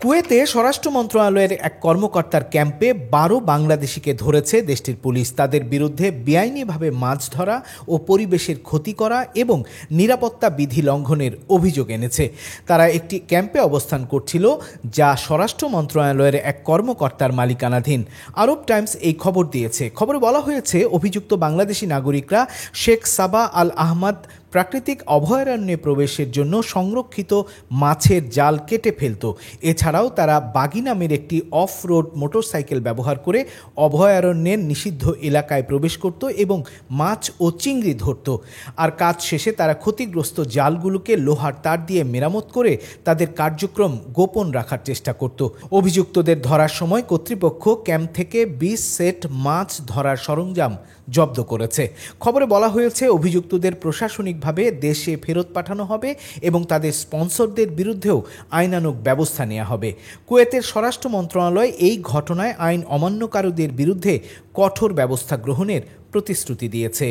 কুয়েতে স্বরাষ্ট্র মন্ত্রণালয়ের এক কর্মকর্তার ক্যাম্পে ১২ বাংলাদেশিকে ধরেছে দেশটির পুলিশ। তাদের বিরুদ্ধে বেআইনিভাবে মাছ ধরা ও পরিবেশের ক্ষতি করা এবং নিরাপত্তা বিধি লঙ্ঘনের অভিযোগ এনেছে। তারা একটি ক্যাম্পে অবস্থান করছিল, যা স্বরাষ্ট্র মন্ত্রণালয়ের এক কর্মকর্তার মালিকানাধীন। আরব টাইমস এই খবর দিয়েছে। খবরে বলা হয়েছে, অভিযুক্ত বাংলাদেশি নাগরিকরা শেখ সাবা আল আহমদ প্রাকৃতিক অভয়ারণ্যে প্রবেশের জন্য সংরক্ষিত মাছের জাল কেটে ফেলত। এছাড়াও তারা বাগি নামের একটি অফ রোড মোটরসাইকেল ব্যবহার করে অভয়ারণ্যের নিষিদ্ধ এলাকায় প্রবেশ করত এবং মাছ ও চিংড়ি ধরত। আর কাজ শেষে তারা ক্ষতিগ্রস্ত জালগুলোকে লোহার তার দিয়ে মেরামত করে তাদের কার্যক্রম গোপন রাখার চেষ্টা করত। অভিযুক্তদের ধরার সময় কর্তৃপক্ষ ক্যাম্প থেকে ২০ সেট মাছ ধরার সরঞ্জাম জব্দ করেছে। খবরে বলা হয়েছে, অভিযুক্তদের প্রশাসনিকভাবে দেশে ফেরত পাঠানো হবে এবং তাদের স্পন্সরদের বিরুদ্ধেও আইনানুগ ব্যবস্থা নেওয়া হবে। কুয়েতের স্বরাষ্ট্র মন্ত্রণালয় এই ঘটনায় আইন অমান্যকারীদের বিরুদ্ধে কঠোর ব্যবস্থা গ্রহণের প্রতিশ্রুতি দিয়েছে।